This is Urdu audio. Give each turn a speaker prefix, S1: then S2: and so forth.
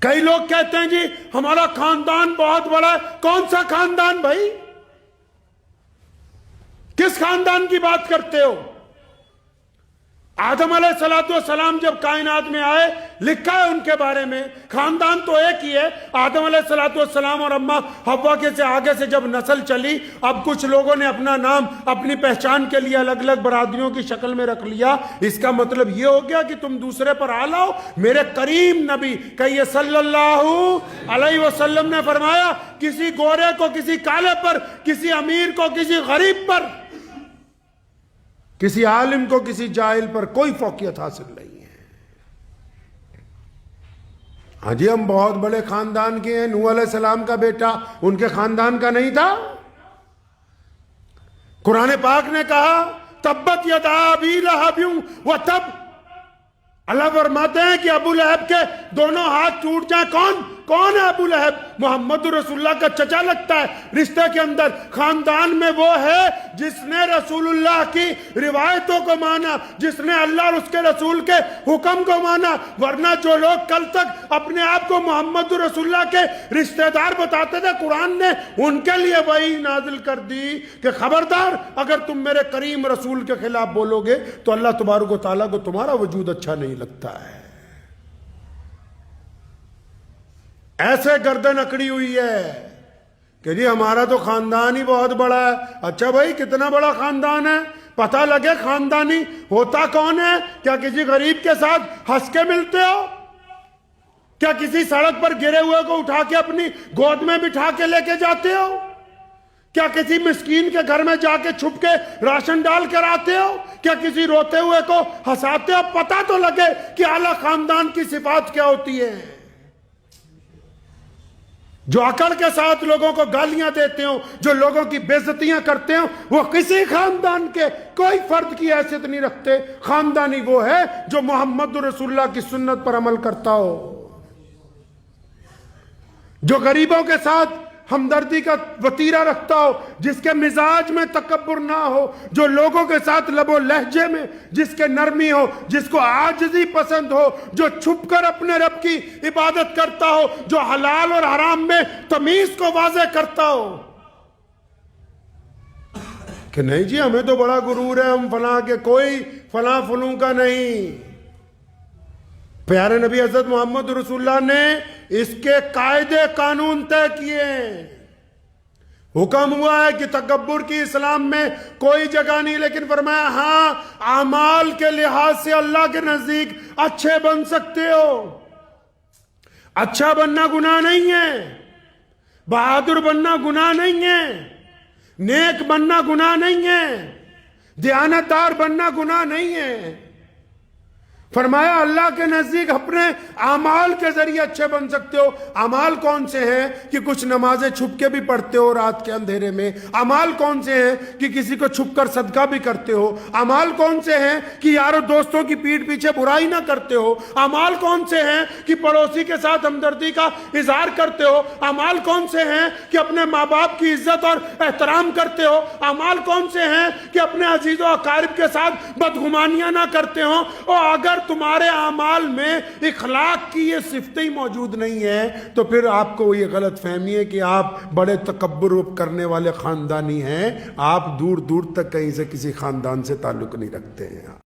S1: کئی لوگ کہتے ہیں جی ہمارا خاندان بہت بڑا ہے. کون سا خاندان بھائی؟ کس خاندان کی بات کرتے ہو؟ آدم علیہ السلام جب کائنات میں آئے لکھا ہے ان کے بارے میں خاندان تو ایک ہی ہے. آدم علیہ السلام اور اماں حوا کے سے آگے سے جب نسل چلی، اب کچھ لوگوں نے اپنا نام اپنی پہچان کے لیے الگ الگ برادریوں کی شکل میں رکھ لیا. اس کا مطلب یہ ہو گیا کہ تم دوسرے پر آ لاؤ. میرے کریم نبی کہیے صلی اللہ علیہ وسلم نے فرمایا کسی گورے کو کسی کالے پر، کسی امیر کو کسی غریب پر، کسی عالم کو کسی جاہل پر کوئی فوقیت حاصل نہیں ہے. ہاں جی ہم بہت بڑے خاندان کے ہیں. نوح علیہ السلام کا بیٹا ان کے خاندان کا نہیں تھا؟ قرآن پاک نے کہا تبت یدا ابی لہب وتب. اللہ فرماتے ہیں کہ ابو لہب کے دونوں ہاتھ ٹوٹ جائیں. کون ہے ابو لہب؟ محمد رسول اللہ کا چچا لگتا ہے رشتے کے اندر. خاندان میں وہ ہے جس نے رسول اللہ کی روایتوں کو مانا، جس نے اللہ اور اس کے رسول کے حکم کو مانا. ورنہ جو لوگ کل تک اپنے آپ کو محمد رسول اللہ کے رشتہ دار بتاتے تھے، قرآن نے ان کے لیے وحی نازل کر دی کہ خبردار اگر تم میرے کریم رسول کے خلاف بولو گے تو اللہ تبارک و تعالیٰ کو تمہارا وجود اچھا نہیں لگتا ہے. ایسے گردن اکڑی ہوئی ہے کہ جی ہمارا تو خاندان ہی بہت بڑا ہے. اچھا بھائی کتنا بڑا خاندان ہے؟ پتہ لگے خاندانی ہوتا کون ہے. کیا کسی غریب کے ساتھ ہنس کے ملتے ہو؟ کیا کسی سڑک پر گرے ہوئے کو اٹھا کے اپنی گود میں بٹھا کے لے کے جاتے ہو؟ کیا کسی مسکین کے گھر میں جا کے چھپ کے راشن ڈال کر آتے ہو؟ کیا کسی روتے ہوئے کو ہنساتے ہو؟ پتہ تو لگے کہ اعلیٰ خاندان کی صفات کیا ہوتی ہے. جو عقل کے ساتھ لوگوں کو گالیاں دیتے ہوں، جو لوگوں کی بے عزتیاں کرتے ہوں، وہ کسی خاندان کے کوئی فرد کی حیثیت نہیں رکھتے. خاندانی وہ ہے جو محمد رسول اللہ کی سنت پر عمل کرتا ہو، جو غریبوں کے ساتھ ہمدردی کا وتیرہ رکھتا ہو، جس کے مزاج میں تکبر نہ ہو، جو لوگوں کے ساتھ لب و لہجے میں جس کے نرمی ہو، جس کو عاجزی پسند ہو، جو چھپ کر اپنے رب کی عبادت کرتا ہو، جو حلال اور حرام میں تمیز کو واضح کرتا ہو. کہ نہیں جی ہمیں تو بڑا غرور ہے، ہم فلاں کے، کوئی فلاں فلوں کا نہیں. پیارے نبی حضرت محمد رسول اللہ نے اس کے قاعدے قانون طے کیے. حکم ہوا ہے کہ تکبر کی اسلام میں کوئی جگہ نہیں، لیکن فرمایا ہاں اعمال کے لحاظ سے اللہ کے نزدیک اچھے بن سکتے ہو. اچھا بننا گناہ نہیں ہے، بہادر بننا گناہ نہیں ہے، نیک بننا گناہ نہیں ہے، دیانتدار بننا گناہ نہیں ہے. فرمایا اللہ کے نزدیک اپنے اعمال کے ذریعے اچھے بن سکتے ہو. اعمال کون سے ہیں کہ کچھ نمازیں چھپ کے بھی پڑھتے ہو رات کے اندھیرے میں؟ اعمال کون سے ہیں کہ کسی کو چھپ کر صدقہ بھی کرتے ہو؟ اعمال کون سے ہیں کہ یاروں دوستوں کی پیٹھ پیچھے برائی نہ کرتے ہو؟ اعمال کون سے ہیں کہ پڑوسی کے ساتھ ہمدردی کا اظہار کرتے ہو؟ اعمال کون سے ہیں کہ اپنے ماں باپ کی عزت اور احترام کرتے ہو؟ اعمال کون سے ہیں کہ اپنے عزیز و اقارب کے ساتھ بدگمانیاں نہ کرتے ہو؟ اور اگر تمہارے اعمال میں اخلاق کی یہ صفتیں موجود نہیں ہیں تو پھر آپ کو یہ غلط فہمی ہے کہ آپ بڑے تکبر کرنے والے خاندانی ہیں. آپ دور دور تک کہیں سے کسی خاندان سے تعلق نہیں رکھتے ہیں.